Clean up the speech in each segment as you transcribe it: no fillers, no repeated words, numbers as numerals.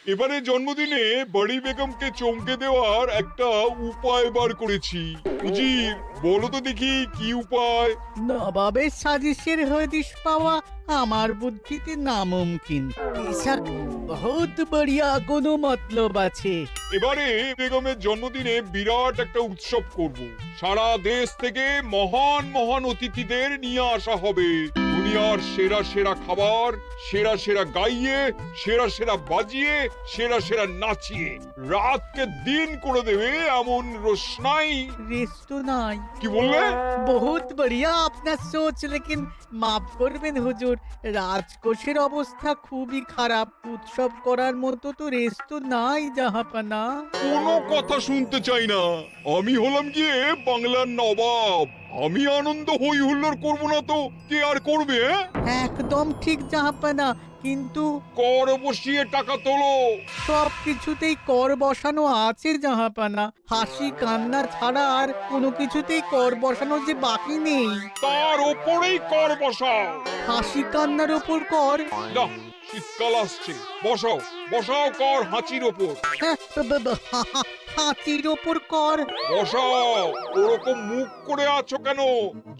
এবারে জন্মদিনে বড়ি বেগমকে চমকে দেওয়ার একটা উপায় বার করেছি। উজির, বলো তো দেখি কি উপায়? নবাবের সাজিশের হদিশ পাওয়া আমার বুদ্ধিতে নামুমকিন। বেশক বহুত বড়িয়া কোনো মতলব আছে। এবারে বেগমের জন্মদিনে বিরাট একটা উৎসব করব। সারা দেশ থেকে মহান মহান অতিথিদের নিয়ে আসা হবে। দুনিয়ার সেরা সেরা খাবার, সেরা সেরা গাইয়ে, সেরা সেরা বাজিয়ে, সেরা সেরা নাচিয়ে রাতকে দিন করে দেবে এমন রোশনাই। রেস্টো নাই। কি বললে? বহুত বড়িয়া আপনার সোচ, লেকিন মাফ করবেন হুজুর, রাজকোষের অবস্থা খুবই খারাপ। উৎসব করার মতো তো রেস্টো নাই জাহাপানা। কোনো কথা শুনতে চাই না। আমি হলাম গিয়ে বাংলার নবাব। আমি আনন্দ হই হুল্লোড় করবো না তো কে আর করবে? একদম ঠিক জাহাপানা, কিন্তু কর বসিয়ে টাকা তোলো। সব কিছুতেই কর বসানো আছে জাহাপানা। হাসি কান্না ছাড়া আর কোনো কিছুতেই কর বসানো যে বাকি নেই। তার ওপরেই কর বসাও। হাসি কান্নার ওপর কর? না, শীতকাল আসছে, বসাও বসাও কর হাঁচির ওপর। হ্যাঁ, হাতির ওপর কর? বসাও। ওরকম মুখ করে আছো কেন?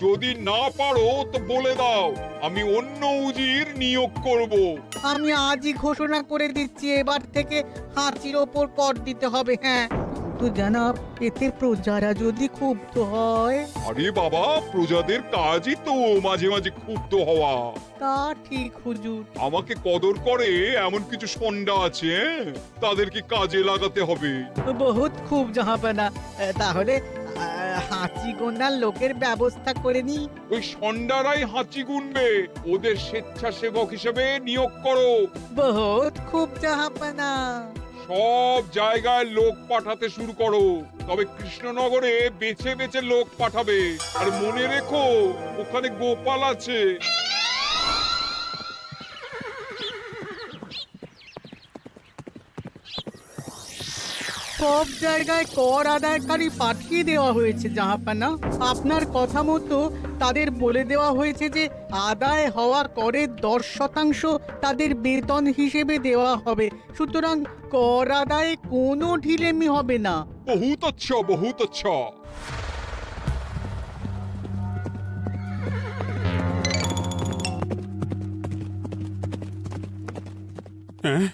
যদি না পারো তো বলে দাও, আমি অন্য উজির নিয়োগ করব। আমি আজই ঘোষণা করে দিচ্ছি, এবার থেকে হাতির ওপর কর দিতে হবে। হ্যাঁ, তো জানাব, এতে প্রজারা যদি ক্ষুব্ধ হয়? আরে বাবা, প্রজাদের কাজই তো মাঝে মাঝে ক্ষুব্ধ হওয়া। তা ঠিক হুজুর। আমাকে কদর করে এমন কিছু সন্ডা আছে, তাদেরকে কাজে লাগাতে হবে। বহুত খুব জাহাপানা। তাহলে হাঁচি গোনার লোকের ব্যবস্থা করে নি। ওই সন্ডারাই হাঁচি গুনবে। ওদের স্বেচ্ছাসেবক হিসেবে নিয়োগ করো। বহুত খুব জাহাপানা। সব জায়গায় লোক পাঠাতে শুরু করো। তবে কৃষ্ণনগরে বেছে বেছে লোক পাঠাবে। আর মনে রেখো, ওখানে গোপাল আছে। সব জায়গায় কর আদায়কারী পাঠিয়ে দেওয়া হয়েছে জাহাপানা। আপনার কথা মতো তাদের বলে দেওয়া হয়েছে যে আদায় হওয়া করের 10% তাদের বেতন হিসেবে দেওয়া হবে। সুতরাং কর আদায়ে কোনো ঢিলেমি হবে না। বহুত আচ্ছা, বহুত আচ্ছা। হ্যাঁ,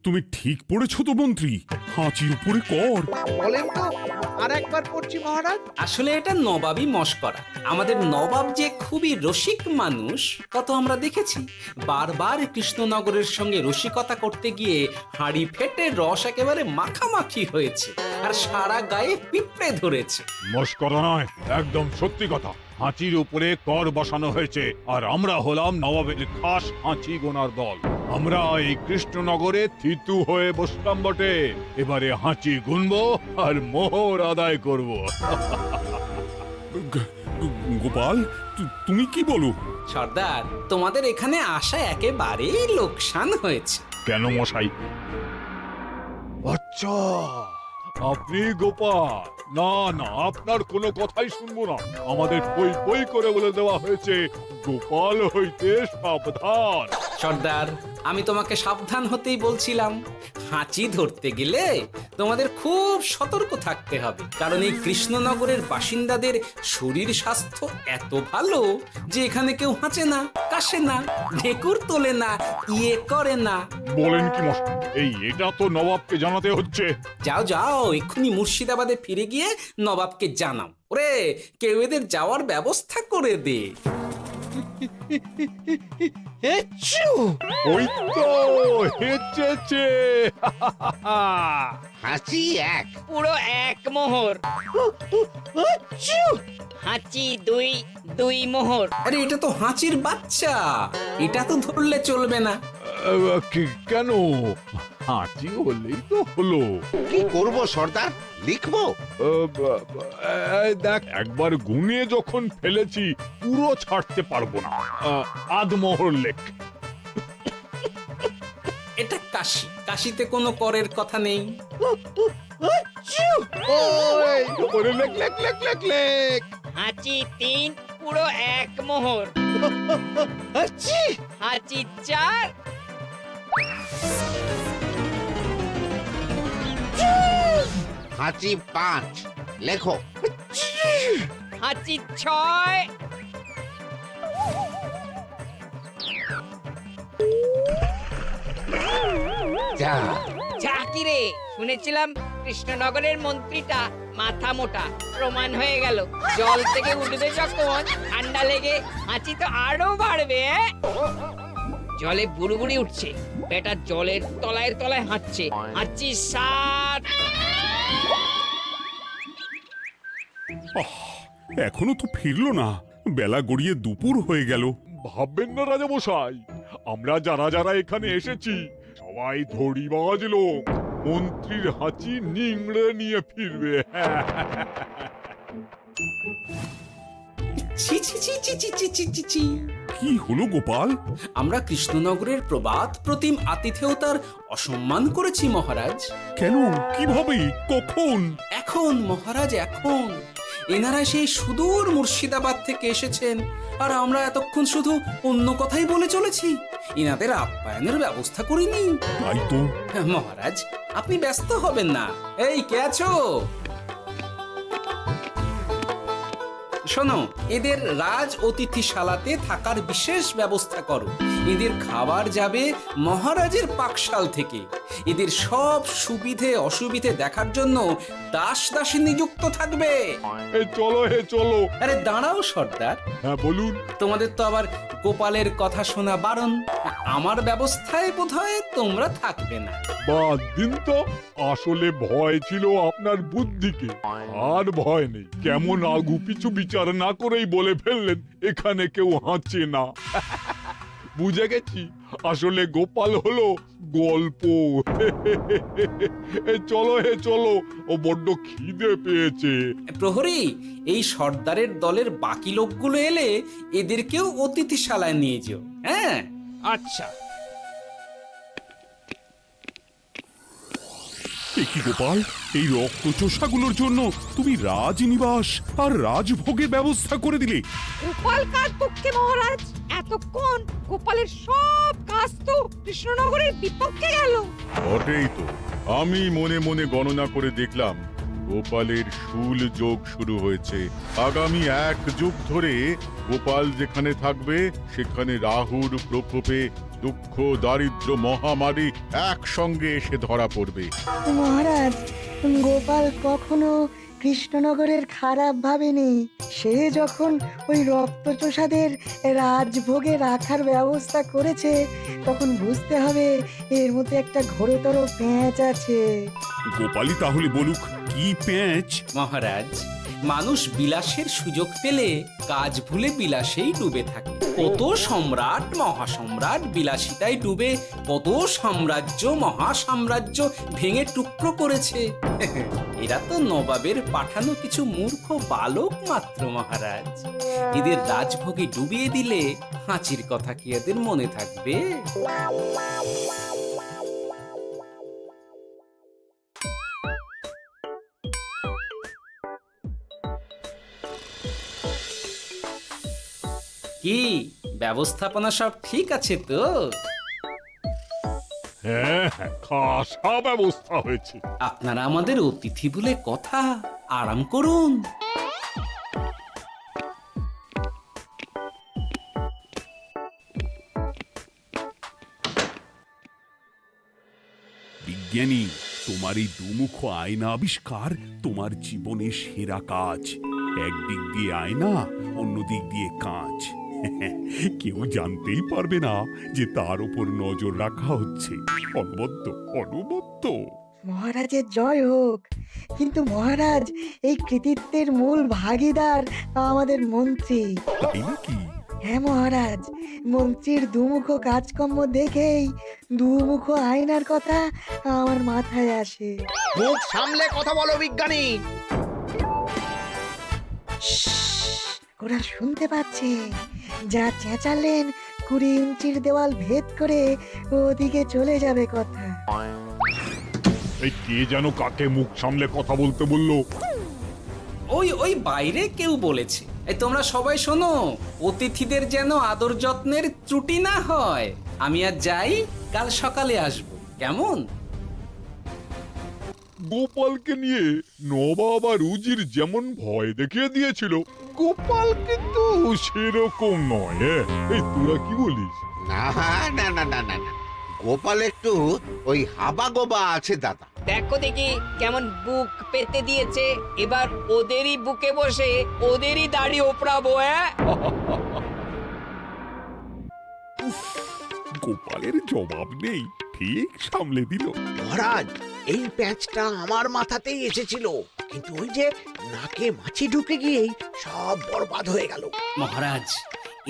তুমি ঠিক পড়েছো তো মন্ত্রী? হাঁচির উপরে কর? বলেন তো, আর একবার পড়ছি মহারাজ। আসলে এটা নবাবই মশকরা। আমাদের নবাব যে খুবই রসিক মানুষ তা তো আমরা দেখেছি। বারবার কৃষ্ণনগরের সঙ্গে রসিকতা করতে গিয়ে হাঁড়ি ফেটে রস একেবারে মাখামাখি হয়েছে, আর সারা গায়ে পিঁপড়ে ধরেছে। মশকরা নয়, একদম সত্যি কথা। হাঁচির উপরে কর বসানো হয়েছে, আর আমরা হলাম নবাবের খাস হাঁচি গোনার দল। আমরা এই কৃষ্ণনগরে থিতু হয়ে বসলাম বটে। এবারে হাঁচি গুনবো আর মোহর আদায় করব। গোপাল, তুমি কি বলো? সর্দার, তোমাদের এখানে আসা একেবারেই লোকসান হয়েছে। কেন মশাই? আচ্ছা, আপনি গোপাল? না না, আপনার কোনো কথাই শুনবো না। আমাদের পই পই করে বলে দেওয়া হয়েছে, গোপাল হইতে সাবধান। সর্দার, আমি তোমাকে সাবধান হতেই বলছিলাম। হাঁচি ধরতে গেলে তোমাদের খুব সতর্ক থাকতে হবে, কারণ এই কৃষ্ণনগরের বাসিন্দাদের শরীর স্বাস্থ্য এত ভালো যে এখানে কেউ হাঁচে না, কাশে না, ঢেকুর তোলে না, ইয়ে করে না। বলেন কি মশাই? এটা তো নবাবকে জানাতে হচ্ছে। যাও যাও, এক্ষুনি মুর্শিদাবাদে ফিরে গিয়ে নবাবকে জানাও। ওরে, কেউ এদের যাওয়ার ব্যবস্থা করে দে। ওই তো হেঁচেছে। হাঁচি এক। পুরো এক মোহর। হাঁচি দুই, দুই মোহর। আরে, এটা তো হাঁচির বাচ্চা, এটা তো ধরলে চলবে না। কেন? হাঁচি হলেই তো হলো। কি করব সর্দার? লিখবো? দেখ, একবার গুনে যখন ফেলেছি পুরো ছাড়তে পারবো না। আধমোহর লেখ। এটা কাশি, কাশিতে কোনো করের কথা নেই। ওরে লেখ লেখ লেখ লেখ লেখ। হাঁচি তিন, পুরো এক মোহর। হাঁচি চার। হাঁচি 5, লেখো। হাঁচি 6, যা, যা কি রে, শুনেছিলাম কৃষ্ণনগরের মন্ত্রীটা মাথা মোটা, প্রমাণ হয়ে গেল। জল থেকে উঠবে যখন ঠান্ডা লেগে হাঁচি তো আরো বাড়বে। জলে বুড়ুবুড়ি উঠছে, বেটা জলের তলায় তলায় হাঁটছে। হাঁচি 7। এখনো তো ফিরলো না, বেলা গড়িয়ে দুপুর হয়ে গেল। ভাববেন না রাজামশাই, আমরা যারা যারা এখানে এসেছি সবাই ধড়িবাজ লোক। মন্ত্রীর হাঁচি নিংড়ে নিয়ে ফিরবে। ছি ছি ছি ছি ছি ছি ছি ছি ছি। কি হলো গোপাল? আমরা কৃষ্ণনগরের প্রবাদ প্রতিম আতিথেয়তার অসম্মান করেছি মহারাজ। কেন, কিভাবে, কখন? এখন মহারাজ, এখন এনারা সেই সুদূর মুর্শিদাবাদ থেকে এসেছেন, আর আমরা এতক্ষণ শুধু অন্য কথাই বলে চলেছি, এনাদের আপ্যায়নের ব্যবস্থা করিনি। তাই তো। মহারাজ, আপনি ব্যস্ত হবেন না। এই কে আছো? শোনো, এদের রাজ অতিথিশালাতে থাকার বিশেষ ব্যবস্থা করো। এদের খাবার যাবে মহারাজের পাকশাল থেকে। এদের সব সুবিধে অসুবিধে দেখার জন্য দাস দাসী নিযুক্ত থাকবে। এই চলো হে চলো। আরে দাঁড়াও সর্দার, হ্যাঁ বলুন। তোমাদের তো আবার গোপালের কথা শোনা বারণ। আমার ব্যবস্থায় বোধহয় তোমরা থাকবে না। বাদ দিন তো, আসলে ভয় ছিল আপনার বুদ্ধিকে, আর ভয় নেই। কেমন আগু পিছু বিচার না করেই বলে ফেললেন এখানে কেউ হাঁচে না। বুঝে গেছি, আসলে গোপাল হলো গল্প। এই চলো হে চলো, ও বড্ড খিদে পেয়েছে। প্রহরী, এই সর্দারের দলের বাকি লোকগুলো এলে এদেরকেও অতিথিশালায় নিয়ে যেও। হ্যাঁ, আচ্ছা। এ কি গোপাল, এই রক্তচোষাগুলোর জন্য তুমি রাজনিবাস আর রাজভোগের ব্যবস্থা করে দিলে? গোপাল কার পক্ষে মহারাজ? এতক্ষণ গোপালের সব কাজ তো কৃষ্ণনগরের বিপক্ষে গেল। বটেই তো, আমি মনে মনে গণনা করে দেখলাম গোপালের শুল যোগ শুরু হয়েছে। আগামী 1 যুগ ধরে গোপাল যেখানে থাকবে সেখানে রাহুর প্রকোপে দুঃখ দারিদ্র মহামারী একসঙ্গে এসে ধরা পড়বে। মহারাজ, গোপাল কখনো কৃষ্ণনগরের খারাপ ভাবেনি। সে যখন ওই রক্তচোষাদের রাজভোগে রাখার ব্যবস্থা করেছে, তখন বুঝতে হবে এর মধ্যে একটা ঘোরতর পেঁচ আছে। গোপালই তাহলে বলুক, কি পেঁচ? মহারাজ, মানুষ বিলাসের সুযোগ পেলে কাজ ভুলে বিলাসেই ডুবে থাকে। কত সম্রাট মহাসম্রাট বিলাসিতায় ডুবে কত সাম্রাজ্য মহাসাম্রাজ্য ভেঙে টুকরো করেছে। এরা তো নবাবের পাঠানো কিছু মূর্খ বালক মাত্র মহারাজ। এদের রাজভোগে ডুবিয়ে দিলে হাঁচির কথা কি এদের মনে থাকবে? কি ব্যবস্থাপনা সব ঠিক আছে তো? হ্যাঁ হ্যাঁ, খাসা ব্যবস্থা হয়েছে। আপনারা আমাদের অতিথি বলে কথা, আরাম করুন। বিজ্ঞানী, তোমার এই দুমুখ আয়না আবিষ্কার তোমার জীবনের সেরা কাজ। একদিক দিয়ে আয়না, অন্য দিক দিয়ে কাঁচ। কেউ জানতেই পারবে না যে তার উপর নজর রাখা হচ্ছে। অনবদ্য অনবদ্য। মহারাজের জয় হোক। কিন্তু মহারাজ, এই কৃতিত্বের মূল ভাগীদার আমাদের মন্ত্রী। তাই নাকি? হ্যাঁ মহারাজ, মন্ত্রীর দুমুখ কাজকর্ম দেখেই দুমুখ আয়নার কথা আমার মাথায় আসে। মুখ সামলে কথা বলো বিজ্ঞানী। ওরা শুনতে পাচ্ছে। যা চেঁচালেন 20 ইঞ্চির দেওয়াল ভেদ করে ওদিকে চলে যাবে কথা। এই কে যেন কাকে মুখ সামলে কথা বলতে বললো? ওই ওই বাইরে কেউ বলেছে। এই তোমরা সবাই শোনো, অতিথিদের যেন আদর যত্নের ত্রুটি না হয়। আমি আর যাই, কাল সকালে আসবো, কেমন? গোপালকে নিয়ে নবাব আর উজির যেমন ভয় দেখিয়ে দিয়েছিল, গোপাল কিন্তু সেরকম নয়। এই তোরা কি বলিস? না না না না না না, গোপাল একটু ওই হাবা গোবা আছে দাদা। দেখো দেখি কেমন বুক পেতে দিয়েছে, এবার ওদেরই বুকে বসে ওদেরই দাড়ি ওপড়াবো। গোপালের জবাব নেই, ঠিক সামলে দিল। মহারাজ, এই প্যাঁচটা আমার মাথাতেই এসেছিল, কিন্তু ওই যে নাকে মাছি ঢুকে গিয়েই সব বরবাদ হয়ে গেল। মহারাজ,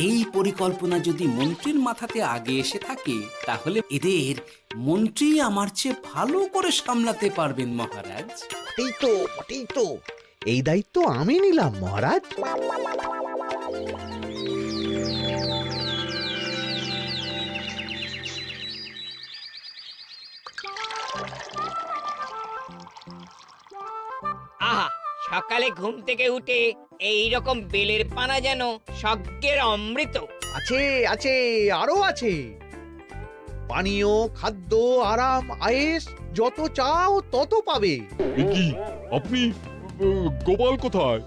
এই পরিকল্পনা যদি মন্ত্রীর মাথাতে আগে এসে থাকে, তাহলে এদের মন্ত্রী আমার চেয়ে ভালো করে সামলাতে পারবেন মহারাজ। বটেই তো, এই দায়িত্ব আমি নিলাম মহারাজ। আহা, সকালে ঘুম থেকে উঠে এই রকম বেলের পানা যেন স্বর্গের অমৃত। আছে আছে, আরো আছে। পানীয়, খাদ্য, আরাম, আয়েশ, যত চাও তত পাবে। এ কি, আপনি গোপাল কোথায়?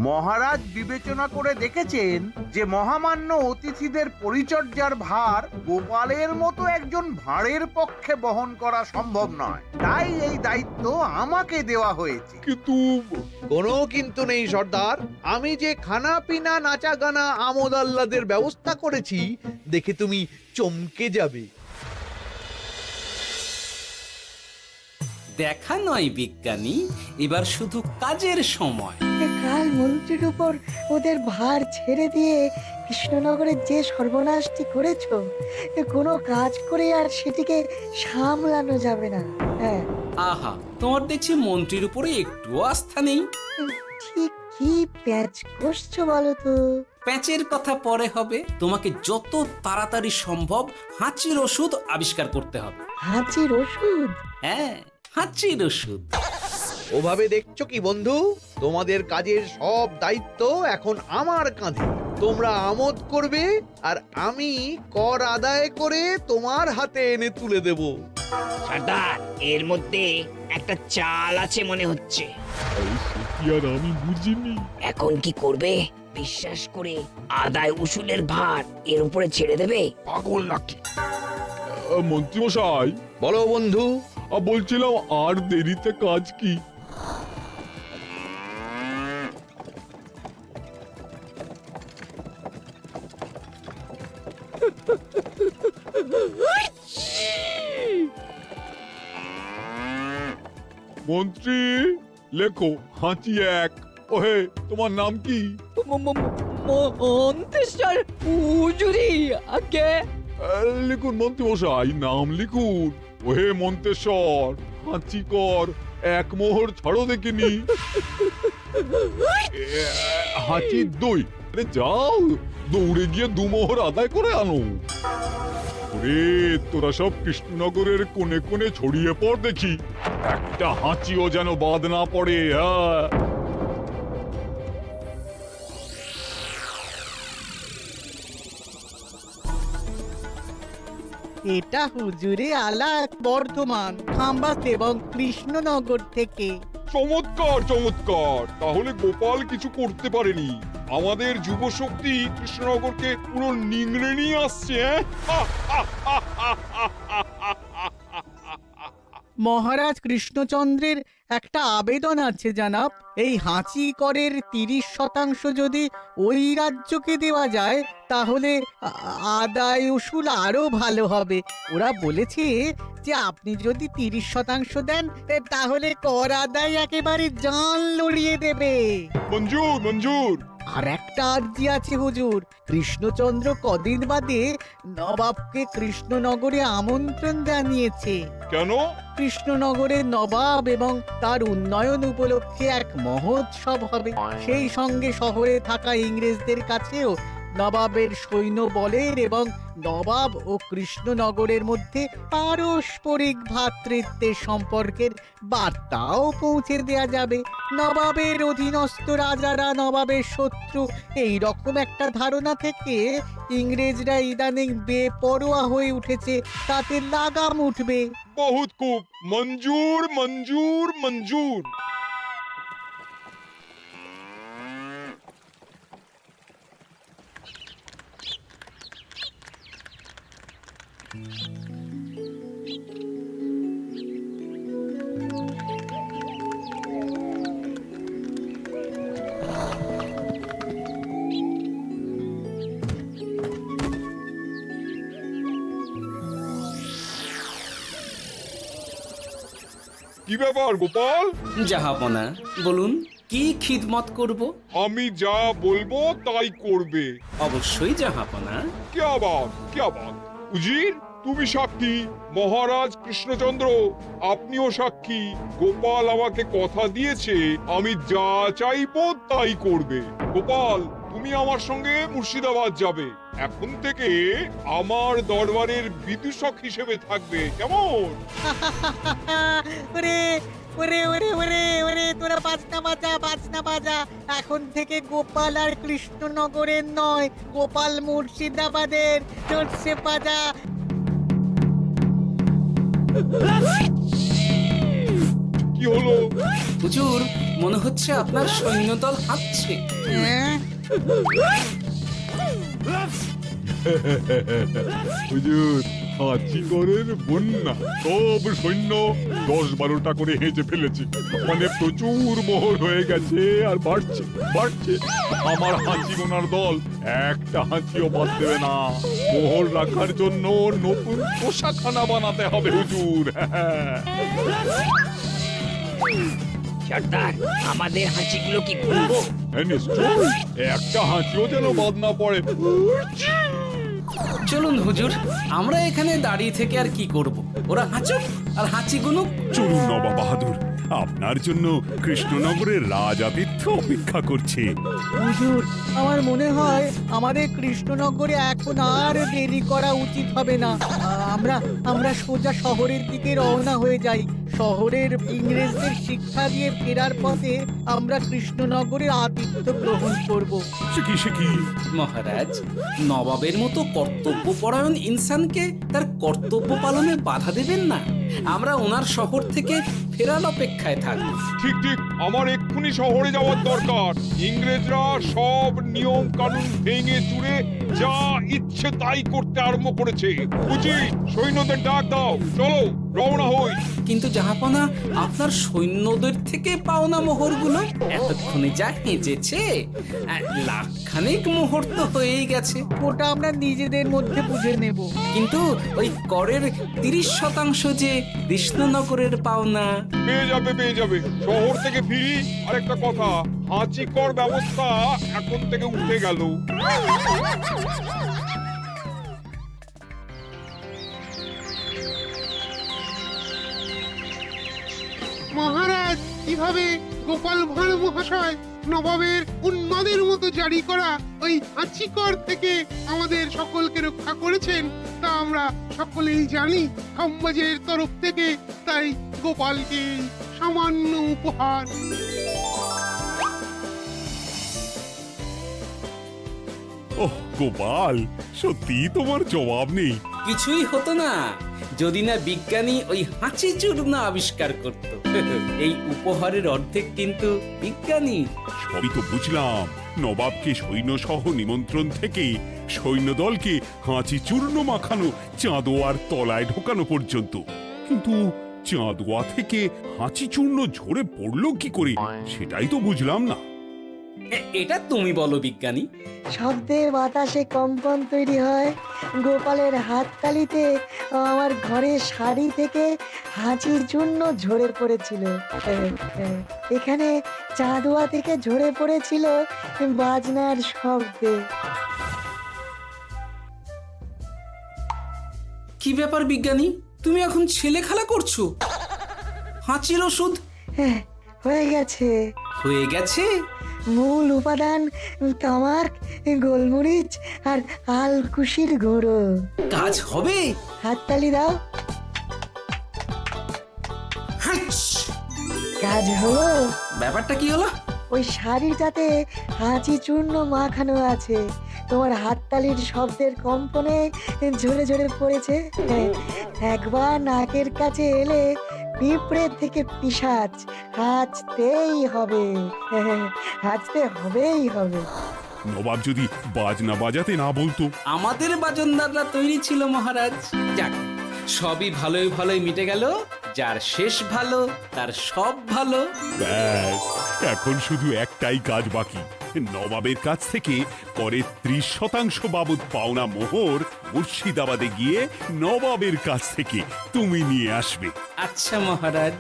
মহারাজ বিবেচনা করে দেখেছেন যে মহামান্য অতিথিদের পরিচর্যার ভার গোপালের মতো একজন ভাঁড়ের পক্ষে বহন করা সম্ভব নয়, তাই এই দায়িত্ব আমাকে দেওয়া হয়েছে। কিন্তু কোনো কিন্তু নেই সর্দার, আমি যে খানা পিনা নাচা গানা আমোদ আহ্লাদের ব্যবস্থা করেছি দেখে তুমি চমকে যাবে। দেখা নয় বিজ্ঞানী, এবার শুধু কাজের সময়। কাল মন্ত্রীর উপর ওদের ভার ছেড়ে দিয়ে কৃষ্ণনগরের যে সর্বনাশটি করেছো, কোনো কাজ করে আর সেটিকে সামলানো যাবে না। হ্যাঁ, আহা, তোমার দেখছি মন্ত্রীর উপরে একটুও আস্থা নেই। ঠিক কি প্যাচ করছো বলো তো? প্যাচের কথা পরে হবে, তোমাকে যত তাড়াতাড়ি সম্ভব হাঁচির ওষুধ আবিষ্কার করতে হবে। হাঁচির ওষুধ? হ্যাঁ, হাঁচির ওষুধ। ওভাবে দেখছো কি বন্ধু, তোমাদের কাজের সব দায়িত্ব এখন আমার কাঁধে। তোমরা আমোদ করবে আর আমি কর আদায় করে তোমার হাতে এনে তুলে দেব। সর্দার, এর মধ্যে একটা চাল আছে মনে হচ্ছে। কি আর আমি বুঝিনি। এখন কি করবে? বিশ্বাস করে আদায় উসুলের ভার এর উপরে ছেড়ে দেবে? পাগল নাকি? মন্ত্রী মশাই, বলো বন্ধু। বলছিলাম আর দেরিতে কাজ কি? মন্ত্রী, লেখো হাঁচি এক। ওহে, তোমার নাম কি? মন্ত্রেশ্বর হুজুরি আগে। লিখুন মন্ত্রী মশাই, নাম লিখুন। ওহে মন্তেশ্বর, হাঁচি কর, এক মোহর ছাড়ো দেখিনি। হাঁচি দুই। আরে যাও, দৌড়ে গিয়ে দু মোহর আদায় করে আনো। ওরে, তোরা সব কৃষ্ণনগরের কোণে কোণে ছড়িয়ে পড় দেখি, একটা হাঁচিও যেন বাদ না পড়ে। হ্যাঁ, এটা হুজুরে আলাক বর্ধমান, খাম্বাস এবং কৃষ্ণনগর থেকে। চমৎকার চমৎকার। তাহলে গোপাল কিছু করতে পারেনি, আমাদের যুব শক্তি কৃষ্ণনগরকে পুরো নিংড়ে নিয়ে আসছে। মহারাজ কৃষ্ণচন্দ্রের একটা আবেদন আছে জানাব। এই হাঁচি করের 30% যদি ওই রাজ্যকে দেওয়া যায়, তাহলে আদায় উসুল আরো ভালো হবে। ওরা বলেছে যে আপনি যদি 30% দেন, তাহলে কর আদায় একেবারে জান লড়িয়ে দেবে। মঞ্জুর মঞ্জুর। আর একটা আর্জি আছে হুজুর, কৃষ্ণচন্দ্র কদিন বাদে নবাবকে কৃষ্ণনগরে আমন্ত্রণ জানিয়েছে। কেন? কৃষ্ণনগরের নবাব এবং তার উন্নয়ন উপলক্ষে এক মহোৎসব হবে। সেই সঙ্গে শহরে থাকা ইংরেজদের কাছেও নবাবের সৈন্য বলের এবং নবাব ও কৃষ্ণনগরের মধ্যে পারস্পরিক ভ্রাতৃত্বের সম্পর্কের বার্তাও পৌঁছে দেয়া যাবে। নবাবের অধীনস্থ রাজারা নবাবের শত্রু, এই রকম একটা ধারণা থেকে ইংরেজরা ইদানিং বেপরোয়া হয়ে উঠেছে, তাতে লাগাম উঠবে। বহুত খুব, মঞ্জুর মঞ্জুর মঞ্জুর। কি ব্যাপার গোপাল? জাহাপনা বলুন, কি খিদমত করব? আমি যা বলবো তাই করবে। অবশ্যই জাহাপনা। क्या बात উজির, তুমি সাক্ষী, মহারাজ কৃষ্ণচন্দ্র আপনিও সাক্ষী। গোপাল আমাকে কথা দিয়েছে আমি যা চাইবো তাই করবে। গোপাল, তুমি আমার সঙ্গে মুর্শিদাবাদ যাবে। এখন থেকে আমার দরবারের বিদূষক হিসেবে থাকবে, কেমন? ওরে ওরে ওরে ওরে ওরে, তোরা বাজনা বাজা। এখন থেকে গোপাল আর কৃষ্ণনগরের নয়, গোপাল মুর্শিদাবাদের। চলছে বাজা। কি হলো? হুজুর, মনে হচ্ছে আপনার সৈন্যদল হাঁটছে। হ্যাঁ? হুজুর, হাঁচিগড়ের বন্যা, সব সৈন্য 10-12টা করে হেঁচে ফেলেছে। মানে প্রচুর মোহর হয়ে গেছে আর বাড়ছে বাড়ছে। আমার হাঁচি গোনার দল একটা হাঁচিও বাদ দেবে না। মোহর রাখার জন্য নতুন পোশাকখানা বানাতে হবে হুজুর। সর্দার, আমাদের হাঁচিগুলো কি খুলবো? হ্যাঁ, নিশ্চয়ই। একটা হাঁচিও যেন বাদ না পড়ে। চলুন হুজুর, আমরা এখানে দাঁড়িয়ে থেকে আর কি করব? ওরা হাঁচুক আর হাঁচি গুনুক। চলুন নবাব বাহাদুর, আপনার জন্য কৃষ্ণনগরের রাজাতীর্থ অপেক্ষা করছে। হুজুর, আমার মনে হয় আমাদের কৃষ্ণনগরে এখন আর দেরি করা উচিত হবে না। আমরা সোজা শহরের দিকে রওনা হয়ে যাই। শহরের ইংরেজদের শিক্ষা দিয়ে ফেরার পথে আমরা কৃষ্ণনগরের আতিথ্য গ্রহণ করব। সে কি? মহারাজ, নবাবের মতো কর্তব্যপরায়ণ ইনসানকে তার কর্তব্য পালনে বাধা দেবেন না। আমরা ওনার শহর থেকে ফেরার অপেক্ষায় থাকব। ঠিক ঠিক, আমার এক্ষুনি শহরে যাওয়ার দরকার। ইংরেজরা সব নিয়ম কানুন ভেঙে চুরে যা ইচ্ছে তাই করতে আরম্ভ করেছে। উচিত সৈন্যদের ডাক দাও, চলো রওনা হই। কিন্তু জাহাপনা, আপনার সৈন্যদের থেকে পাওনা মোহরগুলো এতক্ষণে যা হেঁচেছে, লাখখানেক মোহর তো হয়েই গেছে। ওটা আমরা নিজেদের মধ্যে বুঝে নেব। কিন্তু ওই করের 30% যে কৃষ্ণনগরের পাওনা। পেয়ে যাবে। শহর থেকে ফিরি। আরেকটা কথা, হাঁচিকর ব্যবস্থা এখন থেকে উঠে গেল। মহারাজ, কিভাবে গোপাল ভাঁড় মহাশয় নবাবের উন্মাদের মতো জারি করা ওই হাঁচিকর থেকে আমাদের সকলকে রক্ষা করেছেন তা আমরা সকলেই জানি। খাম্বাজের তরফ থেকে তাই গোপালকে সামান্য উপহার। ওহ গোপাল, সত্যি তোমার জবাব নেই। কিছুই হতো না যদি না বিজ্ঞানী ওই হাঁচি চূর্ণ আবিষ্কার করত। এই উপহারের অর্ধেক কিন্তু বিজ্ঞানী। সবই তো বুঝলাম, নবাবকে সৈন্য সহ নিমন্ত্রণ থেকে সৈন্যদলকে হাঁচি চূর্ণ মাখানো চাঁদোয়ার তলায় ঢোকানো পর্যন্ত। কিন্তু চাঁদোয়া থেকে হাঁচি চূর্ণ ঝরে পড়লো কি করে, সেটাই তো বুঝলাম না। এটা তুমি বলো বিজ্ঞানী। শব্দে বাতাসে কম্পন তৈরি হয়। গোপালের হাততালিতে আমার ঘরের শাড়ি থেকে হাঁচির জন্য ঝরে পড়েছিল। এখানে চাঁদোয়া থেকে ঝরে পড়েছিল বাজনার শব্দে। কি ব্যাপার বিজ্ঞানী, তুমি এখন ছেলে খেলা করছো? হাঁচির ওষুধ হয়ে গেছে। হয়ে গেছে? মূল উপাদান তামাক, গোলমরিচ আর আলকুশির গুঁড়ো। কাজ হবে? হাততালি দাও। হাঁচ! কাজ হলো। ব্যাপারটা কি হলো? ওই শাড়িটাতে হাঁচি চূর্ণ মাখানো আছে, তোমার হাততালির শব্দের কম্পনে ঝরে ঝরে পড়েছে। একবার নাকের কাছে এলে পিঁপড়ে থেকে পিশাচ, হাঁচতেই হবে, হাঁচতে হবেই হবে। নবাব যদি বাজনা বাজাতে না বলতো। আমাদের বাজনদাররা তৈরি ছিল মহারাজ। যাক, সবই ভালোই ভালোই মিটে গেল। যার শেষ ভালো তার সব ভালো। ব্যাস, এখন শুধু একটাই কাজ বাকি। নবাবের কাছ থেকে করের 30% বাবদ পাওনা মোহর মুর্শিদাবাদে গিয়ে নবাবের কাছ থেকে তুমি নিয়ে আসবে। আচ্ছা মহারাজ।